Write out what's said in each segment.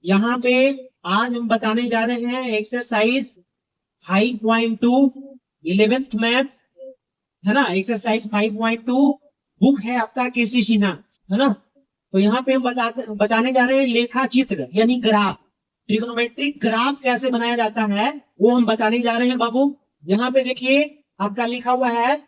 यहाँ पे आज हम बताने जा रहे हैं एक्सरसाइज 5.2 11th मैथ, है ना। एक्सरसाइज 5.2 बुक है आपका केसी सिन्हा, है ना। तो यहाँ पे हम बताने जा रहे हैं लेखा चित्र यानी ग्राफ, ट्रिग्नोमेट्रिक ग्राफ कैसे बनाया जाता है वो हम बताने जा रहे हैं बाबू। यहाँ पे देखिए आपका लिखा हुआ है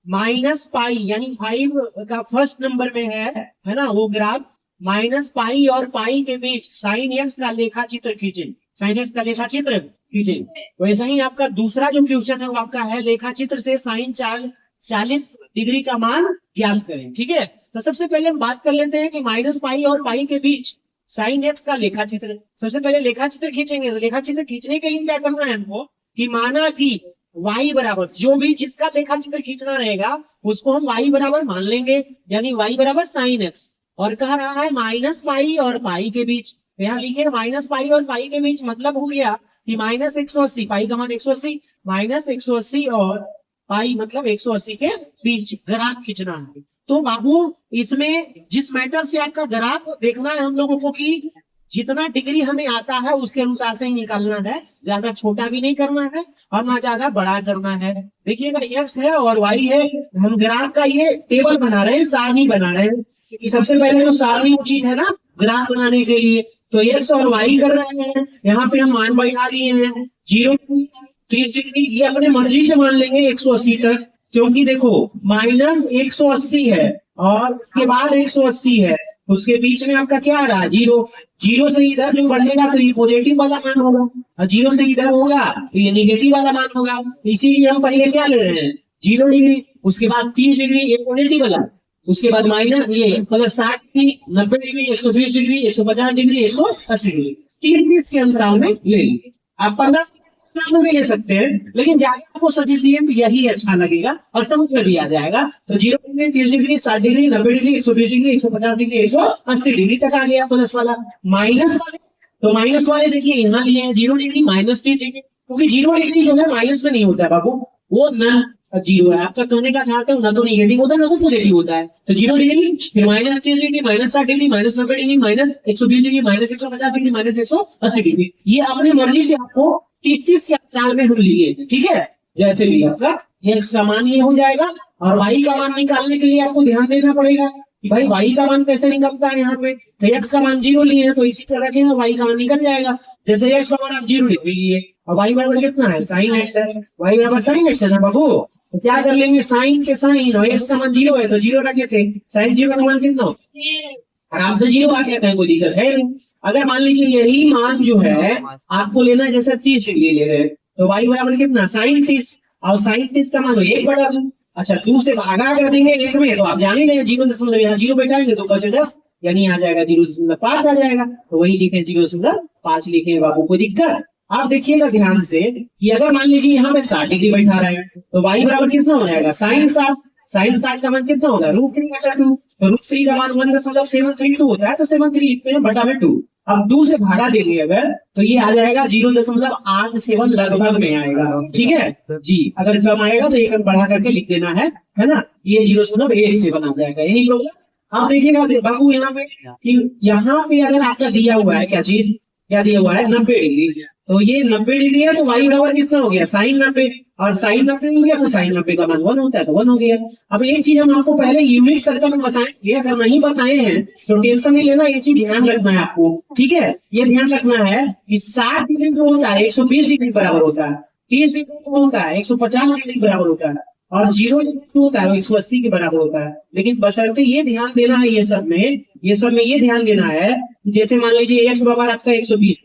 माइनस पाई यानी 5 का फर्स्ट नंबर में है ना वो ग्राफ। माइनस पाई और पाई के बीच साइन एक्स का लेखा चित्र खींचे, साइन एक्स का लेखा चित्र खींचे। वैसा ही आपका दूसरा जो क्वेश्चन है वो आपका है लेखा चित्र से साइन 40 डिग्री का मान ज्ञात करें। ठीक है, तो सबसे पहले हम बात कर लेते हैं कि माइनस पाई और पाई के बीच साइन एक्स का लेखा चित्र। सबसे पहले लेखा चित्र खींचेंगे, तो लेखा चित्र खींचने के लिए क्या करना है हमको कि माना कि y बराबर जो भी जिसका लेखा चित्र खींचना रहेगा उसको हम y बराबर मान लेंगे, यानी y बराबर साइन एक्स। और कह रहा है माइनस पाई और पाई के बीच, यहाँ लिखिए माइनस पाई और पाई के बीच, मतलब हो गया कि माइनस 180, पाई का मान 180, माइनस 180 और पाई मतलब 180 के बीच ग्राफ खींचना है। तो बाबू इसमें जिस मैटर से आपका ग्राफ देखना है हम लोगों को कि जितना डिग्री हमें आता है उसके अनुसार से ही निकालना है, ज्यादा छोटा भी नहीं करना है और ना ज्यादा बड़ा करना है। देखिएगा एक्स है और वाई है, हम ग्राफ का ये टेबल बना रहे हैं, सारणी बना रहे हैं। सबसे पहले तो सारणी उचित है ना ग्राफ बनाने के लिए, तो एक्स और वाई कर रहे हैं। यहाँ पे हम मान बैठा दिए हैं 0 30 डिग्री, ये अपने मर्जी से मान लेंगे 180 तक, क्योंकि देखो माइनस 180 है और उसके बाद 180 है, उसके बीच में आपका क्या आ रहा है 0। 0 से इधर जो बढ़ेगा तो ये पॉजिटिव वाला मान होगा और 0 से इधर होगा तो ये निगेटिव वाला मान होगा। इसीलिए हम पहले क्या ले रहे हैं 0 डिग्री, उसके बाद 30 डिग्री ये पॉजिटिव वाला, उसके बाद माइनस ये plus 60 degree, 90 degree, 120 degree, 150 degree, 180 degree, 30 के अंतराल में ले लीजिए। आप 15 में भी ले सकते हैं, लेकिन ज्यादा आपको सफिशिएंट यही अच्छा लगेगा और समझ में भी आ जाएगा। तो 0 degree, 30 degree, 60 degree, 90 degree, 120 degree, 150 degree, 180 degree तक आ गया प्लस वाला। माइनस वाले, तो माइनस वाले देखिए यहाँ लिए हैं 0 डिग्री माइनस 30 डिग्री, क्योंकि 0 डिग्री जो है माइनस में नहीं होता है बाबू, वो नन 0 है। आपका कहने का था ना तो निगेटिव होता है ना तो पॉजिटिव होता है। तो 0 डिग्री, फिर minus 30 degree, minus 60 degree, minus 90 degree, minus 120 degree, minus 150 degree, minus 180 degree. ये अपनी मर्जी से आपको 30 के अंतराल में हम लिए, ठीक है। जैसे भी आपका एक्स का मान ये हो जाएगा और वाई का मान निकालने के लिए आपको ध्यान देना पड़ेगा कि भाई वाई का मान कैसे निकलता है। यहाँ पे तो एक्स का मान 0 लिए हैं तो इसी तरह रखेंगे वाई का मान निकल जाएगा। जैसे एक्स का मान आप 0 डिग्री लिए और वाई बराबर कितना है साइन एक्स है, वाई बराबर साइन एक्स है ना बाबू। तो क्या कर लेंगे साइन के साइन, और एक्स का मान 0 है तो 0 रखे थे, साइन 0 का मान कितना आराम से 0 आ गया, कहीं कोई दिक्कत है नहीं। अगर मान लीजिए यही मान जो है आपको लेना है जैसे 30 डिग्री ले रहे तो वाई बराबर कितना साइन 30, और साइन 30 का मान 1 बड़ा 2। अच्छा 2 से भागा कर देंगे 1 में तो आप जान ही नहीं 0.5 यहाँ 0 बैठाएंगे तो बचे 10, यानी आ जाएगा 0.5 आ जाएगा, तो वही लिखे 0.5 लिखे बाबू, कोई दिक्कत। आप देखिएगा ध्यान से कि अगर मान लीजिए यहाँ पे 60 डिग्री बैठा रहे हैं तो वाई बराबर कितना हो जाएगा साइन 60, साइन 60 का मान कितना होगा √3/2, तो √3 का मान 1.732 होता है, तो 73 लिखते हैं बटा में 2। अब 2 से भागा देंगे अगर तो ये आ जाएगा 0.87 लगभग में आएगा, ठीक है जी। अगर कम आएगा तो एक बढ़ा करके लिख देना है ना, ये 0.87 आ जाएगा, यही प्रॉब्लम। आप देखिएगा बाबू यहाँ पे कि यहाँ पे अगर आपका दिया हुआ है क्या चीज, क्या दिया हुआ है 90 डिग्री, तो ये 90 डिग्री है तो वाई बराबर कितना हो गया साइन 90, और साइन 90 हो गया तो साइन 90 का मान 1 होता है तो 1 हो गया। अब एक चीज हम आपको पहले यूनिट सर्कल में बताएं, ये अगर नहीं बताए हैं तो टेंशन नहीं लेना, ये चीज ध्यान रखना है आपको, ठीक है। ये ध्यान रखना है कि 60 डिग्री जो होता है 120 डिग्री बराबर होता है, 30 डिग्री जो होता है 150 डिग्री बराबर होता है, और 0 डिग्री होता है 180 के बराबर होता है। लेकिन बशर्ते ये ध्यान देना है ये सब में ये ध्यान देना है कि जैसे मान लीजिए एक्स बराबर आपका 120,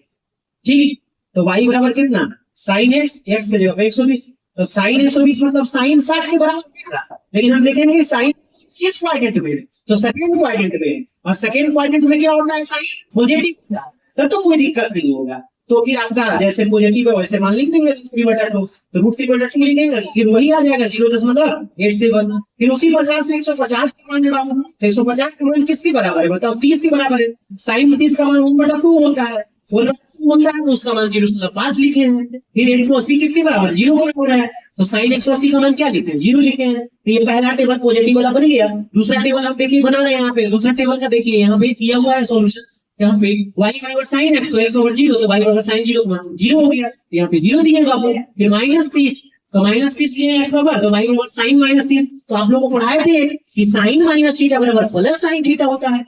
ठीक, तो वाई बराबर कितना साइन एक्स, एक्स की जगह 120, तो साइन 120 मतलब साइन 60 के बराबर। लेकिन हम देखेंगे साइन किस क्वाड्रेंट में, तो सेकंड क्वाड्रेंट में, और सेकंड क्वाड्रेंट में क्या होता है साइन पॉजिटिव, तब तो कोई दिक्कत नहीं होगा। तो फिर आपका जैसे पॉजिटिव है वैसे मान लिख देंगे √3/2, तो √3/2 लिखेंगे फिर वही आ जाएगा 0.87। फिर उसी प्रकार से 150 का मान जब तो 150 का मान किसके बराबर है बताओ 30 के बराबर है, साइन 30 का मान 1/2 होता है, होता है तो उसका मान 0.5 लिखे हैं। फिर 180 किसके बराबर 0 हो रहा है तो साइन 180 का मान क्या लिखे हैं 0 लिखे हैं। तो ये पहला टेबल पॉजिटिव वाला बन गया। दूसरा टेबल हम देखिए बना रहे हैं यहाँ पे, दूसरा टेबल का देखिए यहाँ पे किया हुआ है सॉल्यूशन, यहाँ पे y बराबर साइन एक्स, तो एक्स ओवर जीरो, तो y बराबर साइन जीरो, जीरो हो गया, यहाँ पे जीरो दिया बाबू। फिर -30, तो -30 लिए एक्स बराबर, तो y बराबर साइन -30। तो आप लोगों को पढ़ाए थे कि साइन माइनस थीटा बराबर प्लस साइन थीटा होता है,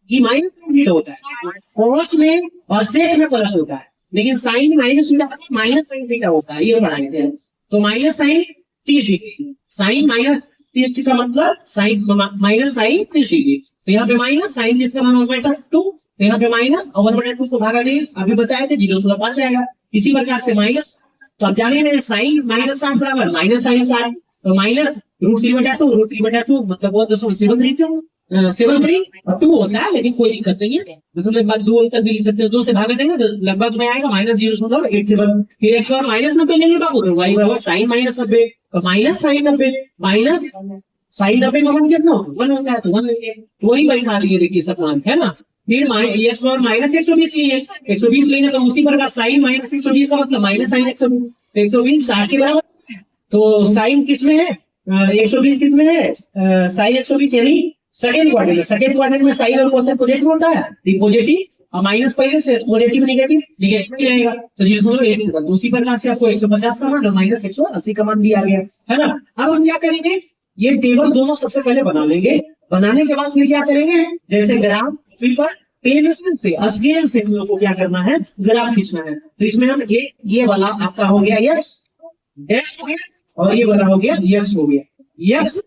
कि माइनस साइन थीटा होता है, कोस में और सेक में प्लस होता है, लेकिन sine minus theta minus sine theta होता है, ये पढ़ाए थे। तो minus sine 30 degree, sine minus 30 का मतलब साइन माइनस साइन 30 डिग्री, तो यहाँ पे माइनस साइन जिसका नाम है 2, तो यहाँ पे माइनस और 1/2 को भागा देंगे, अभी बताए थे 0.5 आएगा। इसी प्रकार से माइनस, तो आप जान रहे हैं साइन -60 बराबर माइनस साइन 60, तो माइनस √3/2, √3/2 मतलब वो 0.73 और 2 होता है, लेकिन कोई दिक्कत नहीं है, दशमलव बाद 2 तक भी लिख सकते हो, 2 से भाग देंगे तो लगभग में आएगा -0.87। फिर एक्स बराबर -90 लेंगे बाबू, तो वाई बराबर साइन -90, तो माइनस साइन 90 माइनस साइन 90 का मान कितना होगा 1 होता है, तो 1 लेंगे, वही बैठा दिए, देखिए सब मान है ना। फिर एक्स बराबर -120 लिए, 120 लेंगे, तो उसी प्रकार साइन -120 का मतलब माइनस साइन 120, तो 120 60 के बराबर, तो साइन किसमें है 120 कितने है साइन 120 यानी सेकंड क्वाड्रेंट, सेकंड क्वाड्रेंट में साइन और कोसाइन पॉजिटिव होता है, पॉजिटिव और माइनस पहले से पॉजिटिव नेगेटिव नेगेटिव रहेगा, तो 0.8 होगा। तो उसी प्रकार से आपको 150 का मान और -180 का मान दिया गया है ना। अब हम क्या करेंगे, ये टेबल दोनों सबसे पहले बना लेंगे, बनाने के बाद फिर क्या करेंगे, जैसे ग्राफ पर पेंसिल से स्केल से हम लोग को क्या करना है, ग्राफ खींचना है। तो इसमें हम ये वाला आपका हो गया x डैश हो गया और ये वाला हो गया x हो गया, x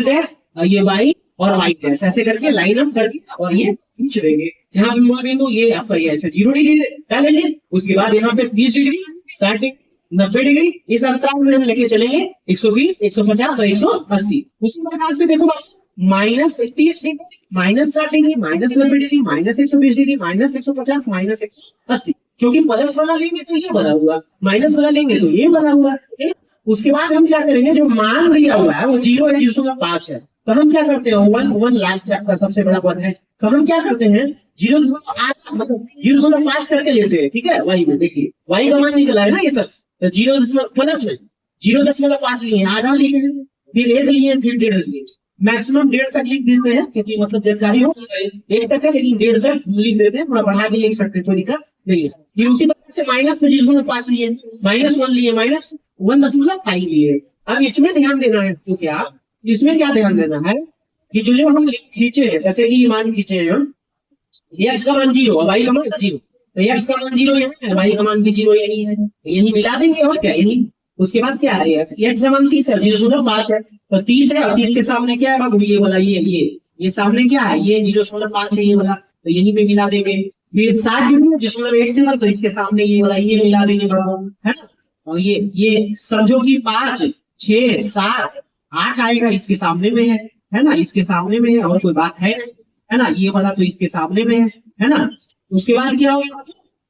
डैश और ये y और y डैश, ऐसे करके लाइन अप करके और ये खींच देंगे। यहाँ पे मूल बिंदु ये आपका ये ऐसे 0 डिग्री डालेंगे, उसके बाद यहाँ पे 30 डिग्री 60 डिग्री 90 डिग्री, इस अंतराल में हम लेके चलेंगे 120 150 और 180। उसी प्रकार से देखो -30 डिग्री -60 डिग्री -90 डिग्री -120 डिग्री -150 -180, क्योंकि प्लस वाला लेंगे तो ये बना हुआ, माइनस वाला लेंगे तो ये बना हुआ। उसके बाद हम क्या करेंगे, जो मान दिया हुआ है वो 0 है 0.5 है, तो हम क्या करते हैं 1 लास्ट आपका सबसे बड़ा पद है, तो हम क्या करते हैं 0.8 मतलब 0.5 करके लेते हैं, ठीक है। वाई में देखिए वाई का मान निकला है ना ये सब, तो 0.5 लिए, आधा लिए, फिर 1 लिए, फिर 1.5 लिए, मैक्सिमम 1.5 तक लिख देते हैं, क्योंकि मतलब जानकारी हो 1 तक है, लेकिन 1.5 तक लिख देते हैं, थोड़ा बढ़ा के लिख सकते हैं, कोई दिक्कत नहीं है। फिर उसी प्रकार से माइनस में 0.5 लिए, -1 लिए, -1.5 लिए। अब इसमें ध्यान देना है, तो क्या इसमें क्या ध्यान देना है कि जो हम खींचे हैं, जैसे कि मान खींचे हैं हम, x का मान 0 और y का मान 0, तो x का मान 0 यहाँ है, y का मान भी 0 यही है, यही मिला देंगे और क्या यही। उसके बाद क्या है, x का मान 30 है, 0.5 है, तो 30 है और 30 के सामने क्या है बाबू, ये वाला ये सामने क्या है, ये 0.5 है ये वाला, तो यहीं पे मिला देंगे। फिर 60 डिग्री 0.1 से, तो इसके सामने ये वाला ये मिला देंगे बाबू, है ना। और ये समझो कि 5 6 7 8 आएगा, इसके सामने में है ना, इसके सामने में है, और कोई बात है नहीं, है ना। ये वाला तो इसके सामने में है ना। उसके बाद क्या होगा,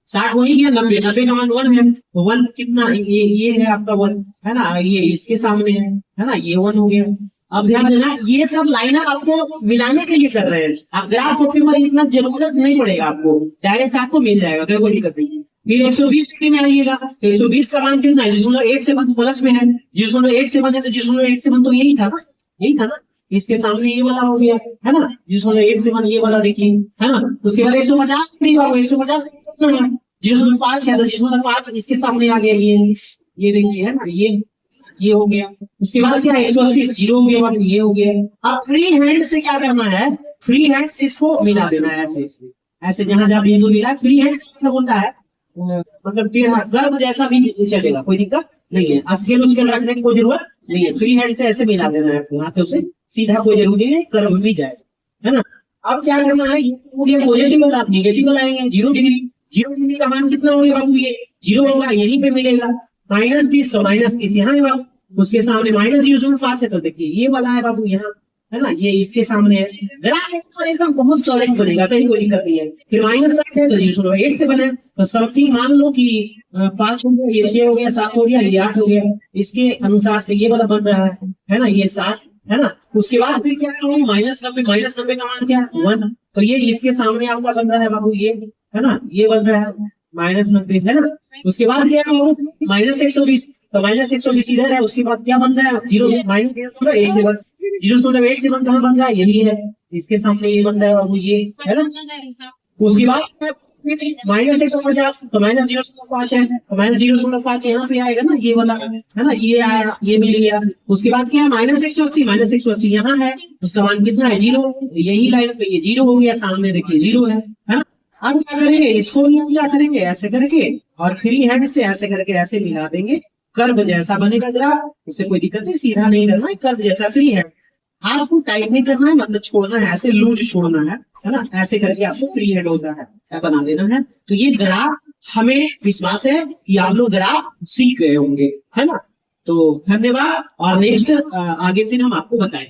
60 वही गया, 90 का मान 1 है, तो 1 कितना ये है आपका 1, है ना, ये इसके सामने है ना, ये 1 हो गया। अब ध्यान देना, ये सब लाइनर आपको मिलाने के लिए कर रहे हैं, आप ग्राफ कॉपी में इतना जरूरत नहीं पड़ेगा, आपको डायरेक्ट आपको मिल जाएगा, कोई दिक्कत नहीं। फिर 120 डिग्री में आइएगा, तो 120 का मान कितना है, 0.8 प्लस में है, 0.8 से 0.8 तो यही था ना, इसके सामने ये वाला हो गया, है ना, 0.8 ये वाला देखिए, है ना। उसके बाद 150 डिग्री बाबू, 150 0.5 है, तो 0.5 इसके सामने आ गया, ये देखिए, है ना, ये हो गया। उसके बाद क्या 180 0 हो गया, ये हो गया। अब फ्री हैंड से क्या करना है, फ्री हैंड से इसको मिला देना है, ऐसे जहां बिंदु मिला, फ्री हैंड मतलब होता है मतलब टेढ़ा गर्भ जैसा भी चलेगा, कोई दिक्कत नहीं है, स्केल उसके रखने की कोई जरूरत नहीं है, फ्री हैंड से ऐसे मिला देना है, हाथों से सीधा, कोई जरूरी नहीं कर्व भी जाए, है ना। अब क्या करना है, ये हो गया पॉजिटिव वाला, नेगेटिव लाएंगे 0 डिग्री का मान कितना हो गया बाबू, ये 0 होगा, यहीं पे मिलेगा। -30 तो -30 यहाँ है बाबू, उसके सामने -0.5 है, तो देखिए ये वाला है बाबू यहाँ, है ना, ये इसके सामने है। ग्राफ एकदम बहुत सॉलिड बनेगा, कहीं कोई दिक्कत नहीं है। फिर -60 है तो 0.8 से बने, तो समथिंग मान लो कि 5 हो गया, ये 6 हो गया, 7 हो गया, ये 8 हो गया, इसके अनुसार से ये वाला बन रहा है ना, ये 60 है ना। उसके बाद फिर क्या है, -90 का मान क्या है 1, तो ये इसके सामने आपका बन रहा है बाबू, ये है ना, ये बन रहा है -90, है ना। उसके बाद क्या है बाबू -120, तो -120 इधर है, उसके बाद क्या बन रहा है 0.8 से 0.8 से कहाँ बन रहा है, यही है, इसके सामने ये बन रहा है बाबू, ये है ना, उसके बाद -150 तो -0.5 है, तो -0.5 यहाँ पे आएगा ना, ये वाला है ना, ये आया, ये मिल गया। उसके बाद क्या है, -180 यहाँ है, उसका मान कितना है, 0। यही लाइन पे ये 0 हो गया, सामने देखिए 0 है ना। अब क्या करेंगे, इसको भी हम क्या करेंगे, ऐसे करके और फ्री हैंड से ऐसे करके ऐसे मिला देंगे, कर्व जैसा बनेगा ग्राफ। इससे कोई दिक्कत नहीं, सीधा नहीं करना है, कर्व जैसा फ्री है। आपको टाइट नहीं करना है, मतलब छोड़ना है, ऐसे लूज छोड़ना है ना, ऐसे करके आपको फ्री हेड होता है बना देना है। तो ये ग्राफ हमें विश्वास है कि आप लोग ग्राफ सीख गए होंगे, है ना। तो धन्यवाद, और नेक्स्ट आगे फिर हम आपको बताएं।